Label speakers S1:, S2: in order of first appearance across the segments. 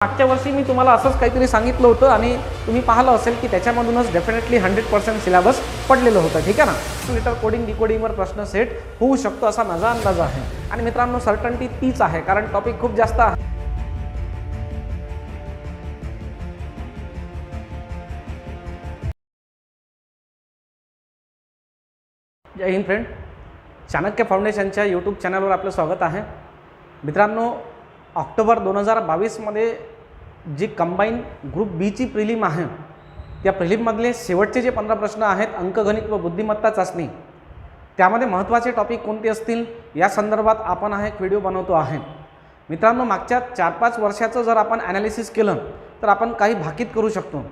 S1: मागच्या वर्षी मी तुम्हाला असंच काहीतरी सांगितलं होतं आणि तुम्ही पाहिलं असेल की त्याच्यामधूनच डेफिनेटली 100% सिलेबस पडलेलं होतं, ठीक आहे ना. लिटर कोडिंग डिकोडिंगवर प्रश्न सेट होऊ शकतो असा माझा अंदाज आहे. आणि मित्रांनो, सर्टन्टी तीच आहे कारण टॉपिक खूप जास्त आहे. जय हिंद फ्रेंड, चाणक्य फाउंडेशनच्या यूट्यूब चॅनलवर आपलं स्वागत आहे. मित्रांनो, ऑक्टोबर 2022मध्ये जी कंबाईन ग्रुप बीची प्रिलिम आहे त्या प्रिलिममधले शेवटचे जे 15 प्रश्न आहेत अंकगणित व बुद्धिमत्ता चाचणी, त्यामध्ये महत्त्वाचे टॉपिक कोणते असतील या संदर्भात आपण हा एक व्हिडिओ बनवतो आहे. मित्रांनो, मागच्या 4-5 वर्षाचं जर आपण ॲनालिसिस केलं तर आपण काही भाकीत करू शकतो.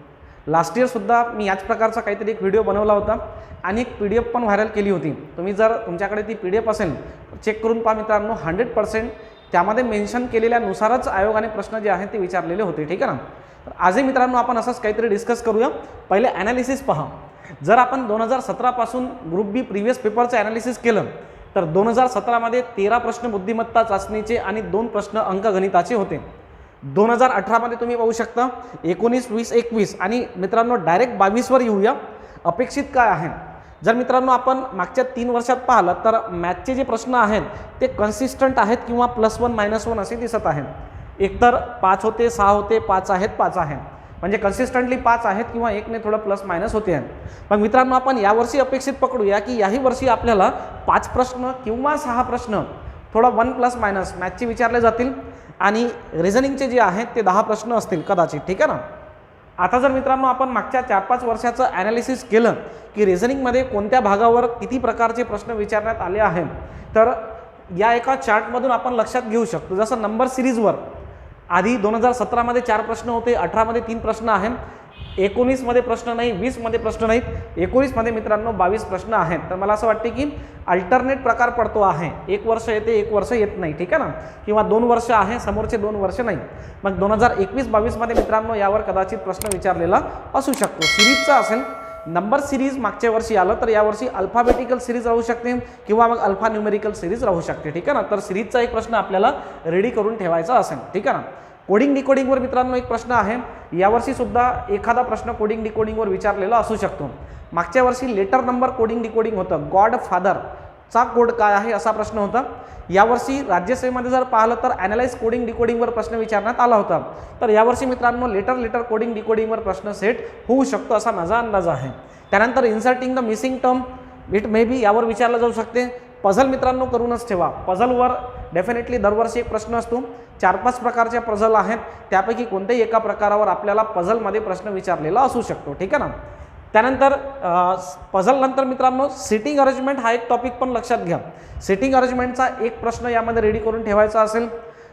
S1: लास्ट इयरसुद्धा मी याच प्रकारचा काहीतरी एक व्हिडिओ बनवला होता आणि एक PDF पण व्हायरल केली होती. तुम्ही जर तुमच्याकडे ती PDF असेल तर चेक करून पहा मित्रांनो. 100% त्यामध्ये मेन्शन केलेल्यानुसारच आयोगाने प्रश्न जे आहेत ते विचारलेले होते, ठीक आहे ना. तर आजही मित्रांनो आपण असंच काहीतरी डिस्कस करूया. पहिले ॲनालिसिस पहा. जर आपण 2017 पासून ग्रुप बी प्रिव्हियस पेपरचं ॲनालिसिस केलं तर 2017मध्ये 13 प्रश्न बुद्धिमत्ता चाचणीचे आणि 2 प्रश्न अंकगणिताचे होते. 2018मध्ये तुम्ही पाहू शकता 19, 20, 21 आणि मित्रांनो डायरेक्ट 22वर येऊया. अपेक्षित काय आहे? जर मित्रांनो आपण मागच्या 3 वर्षात पाहिलं तर मॅथचे जे प्रश्न आहेत ते कन्सिस्टंट आहेत किंवा +1 -1 असे दिसत आहेत. एकतर 5 होते, 6 होते, 5 आहेत, 5 आहेत, म्हणजे कन्सिस्टंटली 5 आहेत किंवा एकने थोडं +- होते आहेत. मग मित्रांनो, आपण यावर्षी अपेक्षित पकडूया की याही वर्षी आपल्याला 5 प्रश्न किंवा 6 प्रश्न थोडं 1 ± मॅथचे विचारले जातील आणि रिझनिंगचे जे आहेत ते 10 प्रश्न असतील कदाचित, ठीक आहे ना. आता जर मित्रांनो आपण मागच्या 4-5 वर्षाचं ॲनालिसिस केलं की रिझनिंगमध्ये कोणत्या भागावर किती प्रकारचे प्रश्न विचारण्यात आले आहेत तर या एका चार्टमधून आपण लक्षात घेऊ शकतो. जसं नंबर सिरीजवर आधी 2017मध्ये 4 प्रश्न होते, 18मध्ये 3 प्रश्न आहेत, 19मध्ये प्रश्न नाही, 20मध्ये प्रश्न नाहीत, 19मध्ये मित्रांनो 22 प्रश्न आहेत. तर मला असं वाटते की अल्टरनेट प्रकार पडतो आहे. 1 वर्ष येते, 1 वर्ष येत नाही, ठीक आहे ना, किंवा 2 वर्ष आहे, समोरचे 2 वर्ष नाही. मग 2021-22मध्ये मित्रांनो यावर कदाचित प्रश्न विचारलेला असू शकतो. सिरीजचा असेल, नंबर सिरीज मागच्या वर्षी आलं तर यावर्षी अल्फाबेटिकल सिरीज राहू शकते किंवा मग अल्फा न्यूमेरिकल सिरीज राहू शकते, ठीक आहे ना. तर सिरीजचा एक प्रश्न आपल्याला रेडी करून ठेवायचा असेल, ठीक आहे ना. कोडिंग डिकोडिंगवर मित्रांनो एक प्रश्न आहे. यावर्षी सुद्धा एखादा प्रश्न कोडिंग डिकोडिंगवर विचारलेला असू शकतो. मागच्या वर्षी लेटर नंबर कोडिंग डिकोडिंग होतं. गॉडफादरचा कोड काय आहे असा प्रश्न होता. यावर्षी राज्यसेवेमध्ये जर पाहिलं तर ॲनालाइज कोडिंग डिकोडिंगवर प्रश्न विचारण्यात आला होता. तर यावर्षी मित्रांनो लेटर कोडिंग डिकोडिंगवर प्रश्न सेट होऊ शकतो असा माझा अंदाज आहे. त्यानंतर inserting the missing term it may be यावर विचारलं जाऊ शकते. पझल मित्रांनो करूनच ठेवा. पझलवर डेफिनेटली दरवर्षी एक प्रश्न असतो. 4-5 प्रकारच्या पझल आहेत, त्यापैकी कोणत्याही एका प्रकारावर आपल्याला पझलमध्ये प्रश्न विचारलेला असू शकतो, ठीक आहे ना. त्यानंतर पझलनंतर मित्रांनो सिटिंग अरेंजमेंट हा एक टॉपिक पण लक्षात घ्या. सिटिंग अरेंजमेंटचा एक प्रश्न यामध्ये रेडी करून ठेवायचा असेल.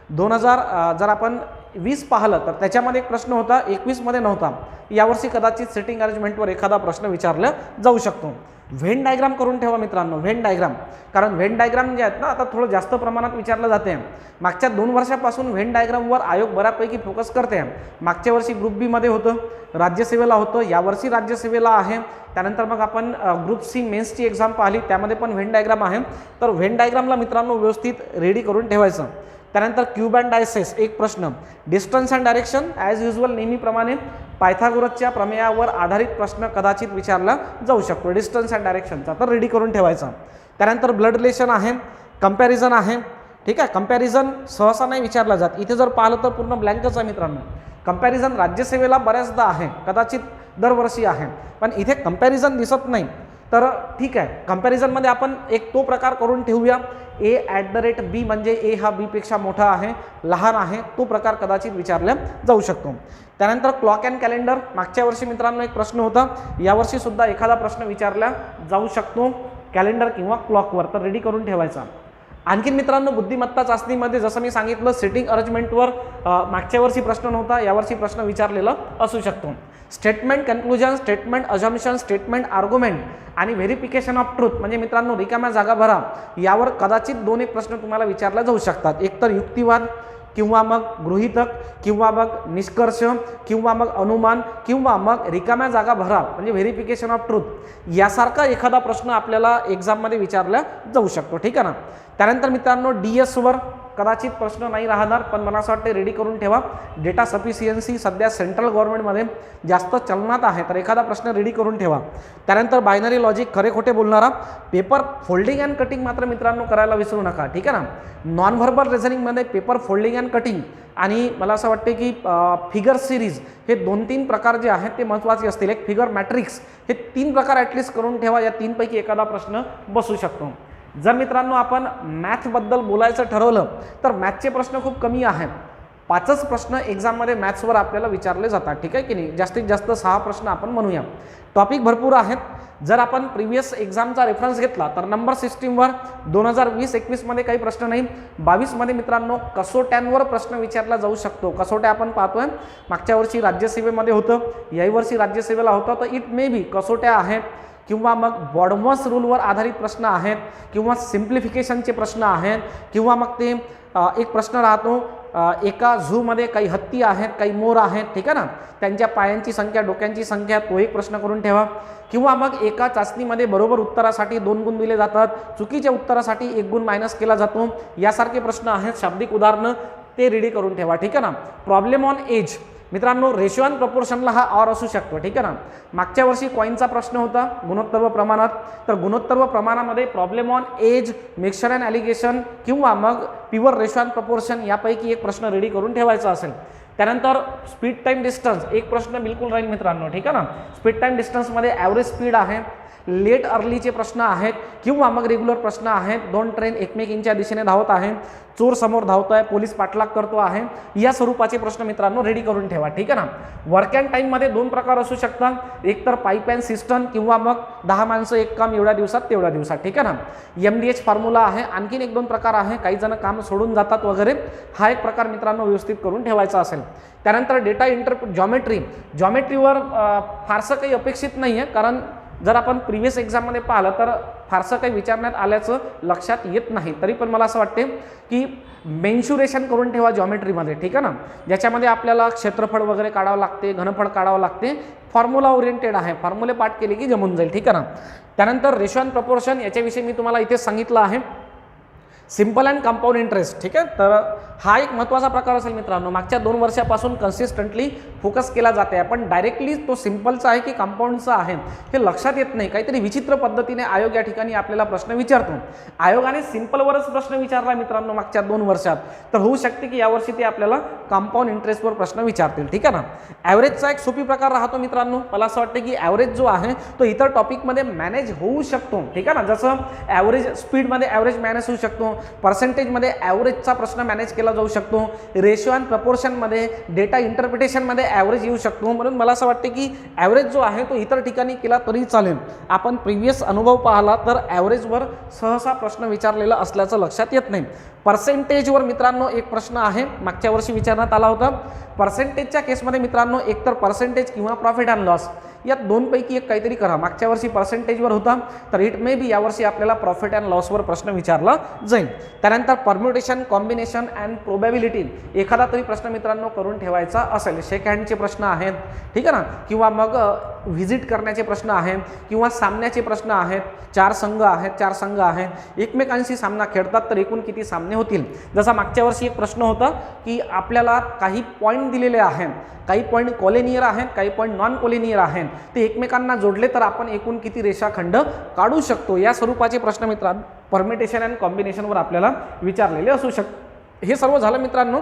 S1: 2000 जर आपण 20 पाहिलं तर त्याच्यामध्ये एक प्रश्न होता, 21मध्ये नव्हता. यावर्षी कदाचित सिटिंग अरेंजमेंटवर एखादा प्रश्न विचारला जाऊ शकतो. व्हेन डायग्राम करून ठेवा मित्रांनो, व्हेन डायग्राम, कारण व्हेन डायग्राम जे आहेत ना आता थोडं जास्त प्रमाणात विचारलं जाते. मागच्या 2 वर्षापासून व्हेन डायग्रामवर आयोग बऱ्यापैकी फोकस करते. मागच्या वर्षी ग्रुप बीमध्ये होतं, राज्यसेवेला होतं, यावर्षी राज्यसेवेला आहे. त्यानंतर मग आपण ग्रुप सी मेन्सची एक्झाम पाहिली, त्यामध्ये पण व्हेन डायग्राम आहे. तर व्हेन डायग्रामला मित्रांनो व्यवस्थित रेडी करून ठेवायचं. त्यानंतर क्यूब अँड डायसेस एक प्रश्न. Distance and direction as usual नेहमीप्रमाणे पायथागोरसच्या प्रमेयावर आधारित प्रश्न कदाचित विचारला जाऊ शकतो डिस्टन्स अँड डायरेक्शनचा, तर रेडी करून ठेवायचा. त्यानंतर ब्लड रिलेशन आहे, कंपॅरिझन आहे, ठीक आहे. कंपॅरिझन सहसा नाही विचारला जात. इथे जर पाहिलं तर पूर्ण ब्लँकच आहे मित्रांनो. कंपॅरिझन राज्यसेवेला बऱ्याचदा आहे, कदाचित दरवर्षी आहे, पण इथे कंपॅरिझन दिसत नाही. तर ठीक आहे, कंपॅरिझनमध्ये आपण एक तो प्रकार करून ठेवूया. A@B म्हणजे ए हा बीपेक्षा मोठा आहे, लहान आहे, तो प्रकार कदाचित विचारला जाऊ शकतो. त्यानंतर क्लॉक अँड कॅलेंडर मागच्या वर्षी मित्रांनो एक प्रश्न होता, यावर्षी सुद्धा एखादा प्रश्न विचारला जाऊ शकतो कॅलेंडर किंवा क्लॉकवर, तर रेडी करून ठेवायचा. आणखीन मित्रांनो बुद्धिमत्ता चाचणीमध्ये जसं मी सांगितलं सिटिंग अरेंजमेंटवर मागच्या वर्षी प्रश्न नव्हता, यावर्षी प्रश्न विचारलेला असू शकतो. Statement conclusion, statement assumption, statement argument आणि व्हेरिफिकेशन ऑफ ट्रूथ म्हणजे मित्रांनो रिकाम्या जागा भरा, यावर कदाचित 2-1 प्रश्न तुम्हाला विचारले जाऊ शकतात. एकतर युक्तिवाद किंवा मग गृहीतक किंवा मग निष्कर्ष किंवा मग अनुमान किंवा मग रिकाम्या जागा भरा म्हणजे व्हेरिफिकेशन ऑफ ट्रूथ यासारखा एखादा प्रश्न आपल्याला एक्झाममध्ये विचारला जाऊ शकतो, ठीक आहे ना. त्यानंतर मित्रांनो DS वर कदाचित प्रश्न नाही राहणार, पण मला असं वाटतं रेडी करून ठेवा. डेटा सफिशियन्सी सध्या सेंट्रल गव्हर्नमेंटमध्ये जास्त चलनात आहे, तर एखादा प्रश्न रेडी करून ठेवा. त्यानंतर बायनरी लॉजिक, खरे खोटे बोलणारा, पेपर फोल्डिंग अँड कटिंग मात्र मित्रांनो करायला विसरू नका, ठीक आहे ना. नॉन व्हर्बल रिझनिंगमध्ये पेपर फोल्डिंग अँड कटिंग आणि मला असं वाटते की फिगर सिरीज हे 2-3 प्रकार जे आहेत ते महत्त्वाचे असतील. एक फिगर मॅट्रिक्स, हे 3 प्रकार ॲटलिस्ट करून ठेवा. या 3पैकी एखादा प्रश्न बसू शकतो. जर मित्रांनो आपण मॅथबद्दल बोलायचं ठरवलं तर मॅथचे प्रश्न खूप कमी आहेत. 5च प्रश्न एक्झाममध्ये मॅथ्सवर आपल्याला विचारले जातात, ठीक आहे की नाही. जास्तीत जास्त 6 प्रश्न आपण म्हणूया. टॉपिक भरपूर आहेत. जर आपण प्रिव्हियस एक्झामचा रेफरन्स घेतला तर नंबर सिस्टीमवर 2020-21मध्ये काही प्रश्न नाही. 22मध्ये मित्रांनो कसोट्यांवर प्रश्न विचारला जाऊ शकतो. कसोट्या आपण पाहतोय, मागच्या वर्षी राज्यसेवेमध्ये होतं, याही वर्षी राज्यसेवेला होतं, तर इट मे बी कसोट्या आहेत किंवा मग बॉडमस रूलवर आधारित प्रश्न आहेत किंवा सिम्प्लिफिकेशनचे प्रश्न आहेत किंवा मग ते एक प्रश्न राहतो एका झूमध्ये काही हत्ती आहेत, काही मोर आहेत, ठीक आहे ना, त्यांच्या पायांची संख्या, डोक्यांची संख्या, तो एक प्रश्न करून ठेवा. किंवा मग एका चाचणीमध्ये बरोबर उत्तरासाठी 2 गुण दिले जातात, चुकीच्या उत्तरासाठी 1 गुण मायनस केला जातो, यासारखे प्रश्न आहेत. शाब्दिक उदाहरणं ते रेडी करून ठेवा, ठीक आहे ना. प्रॉब्लेम ऑन एज मित्रांनो, रेशो अँड प्रपोर्शनला हा ऑर असू शकतो, ठीक आहे ना. मागच्या वर्षी कॉईनचा प्रश्न होता गुणोत्तर व प्रमाणात, तर गुणोत्तर व प्रमाणामध्ये problem on age, mixture and alligation किंवा मग प्युअर रेशो अँड प्रपोर्शन यापैकी एक प्रश्न रेडी करून ठेवायचा असेल. त्यानंतर स्पीड टाईम डिस्टन्स, एक प्रश्न बिलकुल राहील मित्रांनो, ठीक आहे ना. स्पीड टाईम डिस्टन्समध्ये ॲव्हरेज स्पीड आहे, लेट अर्लीचे प्रश्न आहेत किंवा मग रेग्युलर प्रश्न आहेत. 2 ट्रेन एकमेकींच्या दिशेने धावत आहे, चोर समोर धावतोय, पोलीस पाठलाग करतो आहे, या स्वरूपाचे प्रश्न मित्रांनो रेडी करून ठेवा, ठीक आहे ना. वर्क अँड टाईममध्ये 2 प्रकार असू शकतात, एक तर पाईप अँड सिस्टम किंवा मग 10 माणसं एक काम एवढ्या दिवसात तेवढ्या दिवसात, ठीक आहे ना. MDH फॉर्म्युला आहे. आणखीन 1-2 प्रकार आहे, काही जण काम सोडून जातात वगैरे, हा एक प्रकार मित्रांनो व्यवस्थित करून ठेवायचा असेल. त्यानंतर डेटा जॉमेट्रीवर फारसं काही अपेक्षित नाही आहे, कारण जर आपण प्रिव्हियस एक्झाममध्ये पाहिलं तर फारसं काही विचारण्यात आल्याचं लक्षात येत नाही. तरी पण मला असं वाटते की मेन्शुरेशन करून ठेवा जॉमेट्रीमध्ये, ठीक आहे ना, ज्याच्यामध्ये आपल्याला क्षेत्रफळ वगैरे काढावं लागते, घनफळ काढावं लागते. फॉर्म्युला ओरिएंटेड आहे, फॉर्म्युले पाठ केले की जमून जाईल, ठीक आहे ना. त्यानंतर रेशो अँड प्रपोर्शन याच्याविषयी मी तुम्हाला इथे सांगितलं आहे. सिंपल अँड कंपाऊंड इंटरेस्ट, ठीक आहे, तर हा एक महत्त्वाचा प्रकार असेल मित्रांनो. मागच्या 2 वर्षापासून कन्सिस्टंटली फोकस केला जाते, पण डायरेक्टली तो सिंपलचा आहे की कंपाऊंडचा आहे हे लक्षात येत नाही. काहीतरी विचित्र पद्धतीने आयोग या ठिकाणी आपल्याला प्रश्न विचारतो. आयोगाने सिंपलवरच प्रश्न विचारला मित्रांनो मागच्या 2 वर्षात, तर होऊ शकते की यावर्षी ते आपल्याला कंपाऊंड इंटरेस्टवर प्रश्न विचारतील, ठीक आहे ना. ॲव्हरेजचा एक सोपी प्रकार राहतो मित्रांनो. मला असं वाटतं की ॲव्हरेज जो आहे तो इतर टॉपिकमध्ये मॅनेज होऊ शकतो, ठीक आहे ना. जसं ॲव्हरेज स्पीडमध्ये ॲव्हरेज मॅनेज होऊ शकतो, पर्सेंटेजमध्ये ॲव्हरेजचा प्रश्न मॅनेज केला जाऊ शकतो, रेशो अँड प्रपोर्शनमध्ये, डेटा इंटरप्रिटेशनमध्ये ॲव्हरेज येऊ शकतो. म्हणून मला असं वाटते की ॲव्हरेज जो आहे तो इतर ठिकाणी केला तरी चालेल. आपण प्रिव्हियस अनुभव पाहिला तर ॲव्हरेजवर सहसा प्रश्न विचारलेला असल्याचं लक्षात येत नाही. पर्सेंटेजवर मित्रांनो एक प्रश्न आहे, मागच्या वर्षी विचारण्यात आला होता. पर्सेंटेजच्या केसमध्ये मित्रांनो एकतर पर्सेंटेज किंवा प्रॉफिट अँड लॉस या 2पैकी एक काहीतरी करा. मागच्या वर्षी पर्सेंटेजवर होता, तर इट मे बी यावर्षी आपल्याला प्रॉफिट अँड लॉसवर प्रश्न विचारला जाईल. त्यानंतर परम्युटेशन, कॉम्बिनेशन अँड प्रोबॅबिलिटी एखादा तरी प्रश्न मित्रांनो करून ठेवायचा असेल. शेक हँडचे प्रश्न आहेत, ठीक आहे ना, किंवा मग व्हिजिट करण्याचे प्रश्न आहेत किंवा सामन्याचे प्रश्न आहेत. 4 संघ आहेत, एकमेकांशी सामना खेळतात, तर एकूण किती सामने होतील. जसा मागच्या वर्षी एक प्रश्न होता की आपल्याला काही पॉईंट दिलेले आहेत, काही पॉईंट कॉलिनियर आहेत, काही पॉईंट नॉन कॉलिनियर आहेत, ते एकमेकांना जोडले तर आपण एकूण किती रेषाखंड काढू शकतो. या स्वरूपाचे प्रश्न मित्रांनो परम्युटेशन अँड कॉम्बिनेशनवर आपल्याला विचारलेले असू शकतात. हे सर्व झालं मित्रांनो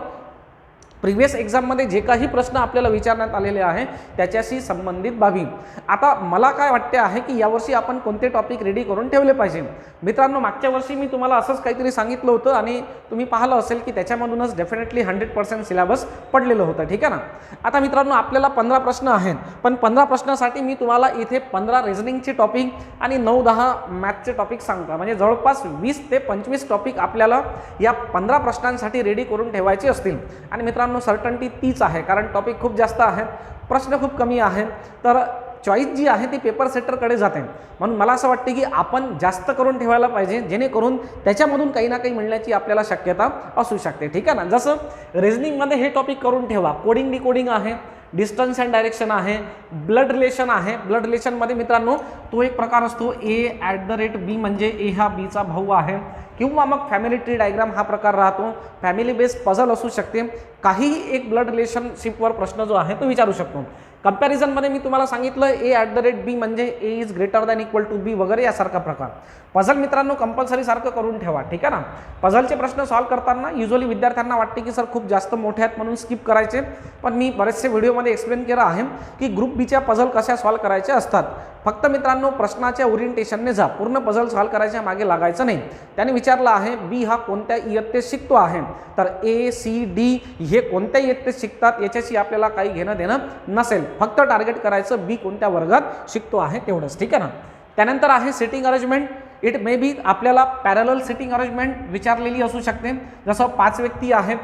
S1: प्रिव्हियस एक्झाममध्ये जे काही प्रश्न आपल्याला विचारण्यात आलेले आहे त्याच्याशी संबंधित बाबी. आता मला काय वाटते आहे की यावर्षी आपण कोणते टॉपिक रेडी करून ठेवले पाहिजे. मित्रांनो मागच्या वर्षी मी तुम्हाला असंच काहीतरी सांगितलं होतं आणि तुम्ही पाहिलं असेल की त्याच्यामधूनच डेफिनेटली 100% सिलेबस पडलेलं होतं, ठीक आहे ना. आता मित्रांनो आपल्याला 15 प्रश्न आहेत, पण 15 प्रश्नासाठी मी तुम्हाला इथे 15 रिझनिंगचे टॉपिक आणि 9-10 मॅथचे टॉपिक सांगतो. म्हणजे जवळपास 20 ते 25 टॉपिक आपल्याला या 15 प्रश्नांसाठी रेडी करून ठेवायचे असतील. आणि मित्रांनो सर्टन्टी तीच आहे, कारण टॉपिक खूप जास्त आहेत, प्रश्न खूप कमी आहेत, तर चॉईस जी आहे ती पेपर सेटरकडे जाते. म्हणून मला असं वाटते की आपण जास्त करून ठेवायला पाहिजे, जेणेकरून त्याच्यामधून काही ना काही मिळण्याची आपल्याला शक्यता असू शकते, ठीक आहे ना. जसं रिझनिंगमध्ये हे टॉपिक करून ठेवा, कोडिंग डिकोडिंग आहे, डिस्टन्स अँड डायरेक्शन आहे, ब्लड रिलेशन आहे. ब्लड रिलेशनमध्ये मित्रांनो तो एक प्रकार असतो A @ B, म्हणजे A हा Bचा भाऊ आहे, किंवा मग फॅमिली ट्री डायग्राम हा प्रकार राहतो, फॅमिली बेस्ड पझल असू शकते, काहीही एक ब्लड रिलेशनशिपवर प्रश्न जो आहे तो विचारू शकतो. कंपॅरिझनमध्ये मी तुम्हाला सांगितलं a@b म्हणजे a is greater than equal to b वगैरे यासारखा प्रकार. पझल मित्रांनो कंपल्सरी सारखं करून ठेवा, ठीक आहे ना. पझलचे प्रश्न सॉल्व्ह करताना युजली विद्यार्थ्यांना वाटते की सर खूप जास्त मोठे आहेत म्हणून स्किप करायचे, पण मी बरेचसे व्हिडिओमध्ये एक्सप्लेन केलं आहे की ग्रुप बीच्या पझल कशा सॉल्व्ह करायचे असतात. फक्त मित्रांनो प्रश्नाच्या ओरिएंटेशनने जा, पूर्ण पझल सॉल्व्ह करायच्या मागे लागायचं नाही. त्याने विचारलं आहे बी हा कोणत्या इयत्तेत शिकतो आहे, तर ए सी डी हे कोणत्या इयत्तेत शिकतात याच्याशी आपल्याला काही घेणं देणं नसेल, फक्त टार्गेट करायचं बी कोणत्या वर्गात शिकतो आहे तेवढंच, ठीक आहे ना. त्यानंतर आहे sitting arrangement. It may be आपल्याला पॅरलल सिटिंग अरेंजमेंट विचारलेली असू शकते. जसं 5 व्यक्ती आहेत,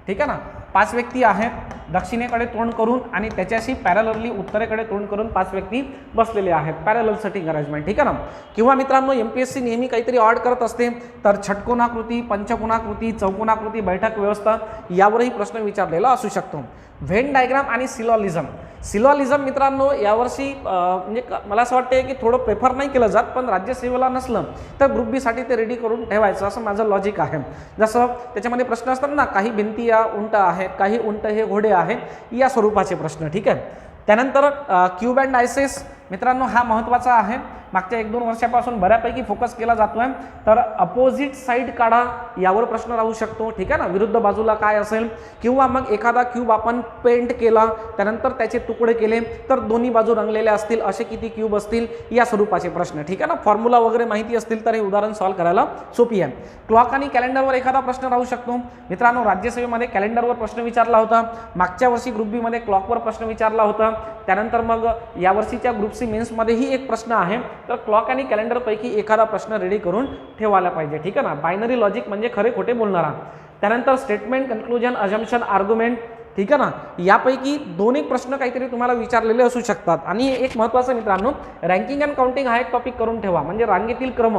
S1: ठीक आहे ना, 5 व्यक्ती आहेत दक्षिणेकडे तोंड करून आणि त्याच्याशी पॅरलली उत्तरेकडे तोंड करून 5 व्यक्ती बसलेले आहेत, पॅरलल सिटिंग अरेंजमेंट, ठीक आहे ना. किंवा मित्रांनो MPSC नेहमी काहीतरी ऑड करत असते, तर षटकोनाकृती, पंचकोनाकृती, चौकोनाकृती, बैठक व्यवस्था यावरही प्रश्न विचारलेला असू शकतो. व्हेन डायग्राम आणि सिलॉलिझम मित्रांनो यावर्षी म्हणजे मला असं वाटते की थोडं प्रेफर नाही केलं जात, पण राज्यसेवेला नसलं तर ग्रुप बी साठी ते रेडी करून ठेवायचं असं माझं लॉजिक आहे. जसं त्याच्यामध्ये प्रश्न असतात ना, काही भिंती या उंट आहेत, काही उंट हे घोडे आहेत, या स्वरूपाचे प्रश्न, ठीक आहे. त्यानंतर क्यूब अँड आयसेस मित्रांनो हा महत्त्वाचा आहे. मागच्या 1-2 वर्षापासून बऱ्यापैकी फोकस केला जातोय. तर अपोजिट साईड काढा यावर प्रश्न राहू शकतो, ठीक आहे ना, विरुद्ध बाजूला काय असेल. किंवा मग एखादा क्यूब आपण पेंट केला, त्यानंतर त्याचे तुकडे केले तर दोन्ही बाजू रंगलेल्या असतील, असे किती क्यूब असतील, या स्वरूपाचे प्रश्न, ठीक आहे ना. फॉर्म्युला वगैरे माहिती असतील तर हे उदाहरण सॉल्व्ह करायला सोपी आहे. क्लॉक आणि कॅलेंडरवर एखादा प्रश्न राहू शकतो. मित्रांनो राज्यसेवेमध्ये कॅलेंडरवर प्रश्न विचारला होता, मागच्या वर्षी ग्रुप बी मध्ये क्लॉकवर प्रश्न विचारला होता. त्यानंतर मग यावर्षीच्या ग्रुप सी मेन्समध्येही एक प्रश्न आहे, तर क्लॉक आणि कॅलेंडर पैकी एखादा प्रश्न रेडी करून ठेवायला पाहिजे, ठीक आहे ना. बायनरी लॉजिक म्हणजे खरे खोटे बोलणारा. त्यानंतर स्टेटमेंट, कन्क्लुजन, अजम्पशन, आर्ग्युमेंट, ठीक आहे ना, यापैकी 2-1 प्रश्न काहीतरी तुम्हाला विचारलेले असू शकतात. आणि एक महत्त्वाचं मित्रांनो रँकिंग अँड काउंटिंग हा एक टॉपिक करून ठेवा, म्हणजे रांगेतील क्रम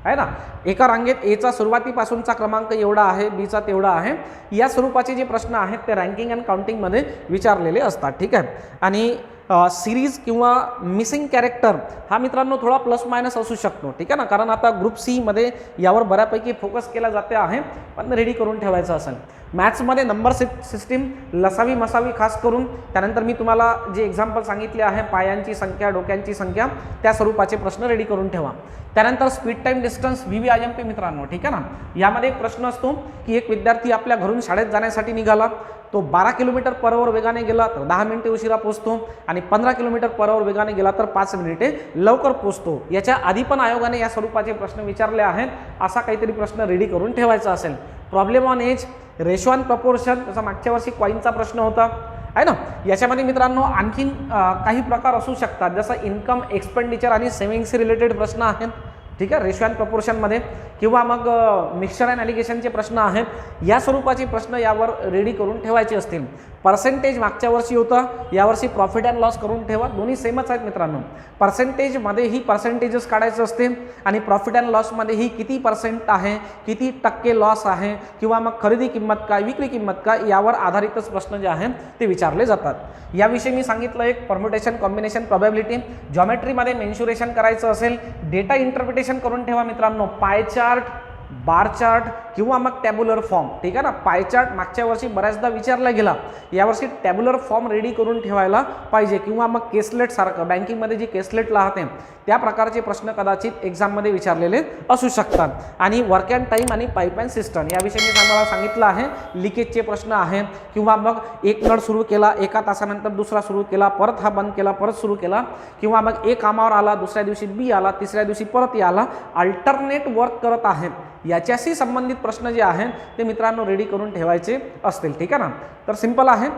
S1: आहे ना, एका रांगेत एचा सुरुवातीपासूनचा क्रमांक एवढा आहे, बीचा तेवढा आहे, या स्वरूपाचे जे प्रश्न आहेत ते रँकिंग अँड काउंटिंगमध्ये विचारलेले असतात, ठीक आहे. आणि सिरीज किंवा मिसिंग कॅरेक्टर हा मित्रांनो थोडा प्लस मायनस असू शकतो, ठीक आहे ना, कारण आता ग्रुप सी मध्ये यावर बऱ्यापैकी फोकस केला जाते आहे, पण रेडी करून ठेवायचं असेल. मॅथ्समध्ये नंबर सिस्टीम, लसावी मसावी खास करून, त्यानंतर मी तुम्हाला जे एक्झाम्पल सांगितले आहे पायांची संख्या, डोक्यांची संख्या, त्या स्वरूपाचे प्रश्न रेडी करून ठेवा. त्यानंतर स्पीड टाइम डिस्टन्स VVIMP मित्रांनो, ठीक आहे ना, यामध्ये एक प्रश्न असतो की एक विद्यार्थी आपल्या घरून शाळेत जाण्यासाठी निघाला, तो 12 km/h वेगाने गेला तर 10 मिनिटे उशिरा पोहोचतो, आणि 15 km/h वेगाने गेला तर 5 मिनिटे लवकर पोहोचतो. याच्या आधी पण आयोगाने या स्वरूपाचे प्रश्न विचारले आहेत, असा काहीतरी प्रश्न रेडी करून ठेवायचा असेल. Problem on age, ratio and proportion, जसा मागच्या वर्षी कॉईनचा प्रश्न होता आहे ना. याच्यामध्ये मित्रांनो आणखीन काही प्रकार असू शकतात, जसं इन्कम, एक्सपेंडिचर आणि सेव्हिंग्स रिलेटेड प्रश्न आहेत, ठीक आहे, रेशो अँड प्रपोर्शनमध्ये. किंवा मग मिक्सचर अँड ॲलिगेशनचे प्रश्न आहेत, या स्वरूपाचे प्रश्न यावर रेडी करून ठेवायचे असतील. पर्सेंटेज मागच्या वर्षी होता, यावर्षी प्रॉफिट अँड लॉस करून ठेवा, दोन्ही सेमच आहेत मित्रांनो. पर्सेंटेजमध्येही पर्सेंटेजेस काढायचं असते आणि प्रॉफिट अँड लॉसमध्येही किती % आहे, किती टक्के लॉस आहे, किंवा मग खरेदी किंमत काय, विक्री किंमत काय, यावर आधारितच प्रश्न जे आहेत ते विचारले जातात. याविषयी मी सांगितलं एक परम्युटेशन, कॉम्बिनेशन, प्रोबॅबिलिटी. जॉमेट्रीमध्ये मेन्शुरेशन करायचं असेल, डेटा इंटरप्रिटेशन करून ठेवा मित्रांनो. पाय चार्ट, बार चार्ट किंवा मग टॅब्युलर फॉर्म, ठीक आहे ना. पाय चार्ट मागच्या वर्षी बऱ्याचदा विचारला गेला, यावर्षी टॅब्युलर फॉर्म रेडी करून ठेवायला पाहिजे. किंवा मग केसलेट सारखं बँकिंगमध्ये जी केसलेट राहते त्या प्रकारचे प्रश्न कदाचित एक्झाममध्ये विचारलेले असू शकतात. आणि वर्क अँड टाईम आणि पाईप अँड सिस्टम याविषयी मी तुम्हाला सांगितलं आहे. लिकेजचे प्रश्न आहेत, किंवा मग एक नळ सुरू केला, 1 तासानंतर दुसरा सुरू केला, परत हा बंद केला, परत सुरू केला, किंवा मग ए कामावर आला, दुसऱ्या दिवशी बी आला, तिसऱ्या दिवसी परत ए आला, अल्टरनेट वर्क करत आहेत, याच्याशी संबंधित प्रश्न जे आहेत ते मित्रांनो रेडी करून ठेवायचे असतील, ठीक आहे ना. तर सिंपल आहे.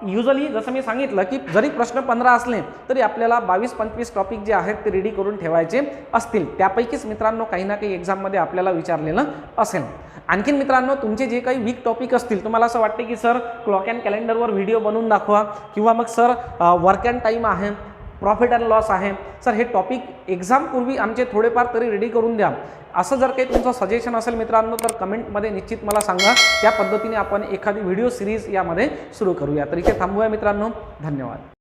S1: युजली जसं मी सांगितलं की जरी प्रश्न 15 असले तरी आपल्याला 22-25 टॉपिक जे आहेत ते रेडी करून ठेवायचे असतील. त्यापैकीच मित्रांनो काही ना काही एक्झाममध्ये आपल्याला विचारलेलं असेल. आणखीन मित्रांनो तुमचे जे काही वीक टॉपिक असतील, तुम्हाला असं वाटते की सर क्लॉक अँड कॅलेंडरवर व्हिडिओ बनवून दाखवा, किंवा मग सर वर्क अँड टाईम आहे, प्रॉफिट अँड लॉस आहे, सर हे टॉपिक एक्झामपूर्वी आमचे थोडेफार तरी रेडी करून द्या, असं जर काही तुमचं सजेशन असेल मित्रांनो तर कमेंटमध्ये निश्चित मला सांगा. त्या पद्धतीने आपण एखादी व्हिडिओ सिरीज यामध्ये सुरू करूया. तर इथे थांबूया मित्रांनो. धन्यवाद.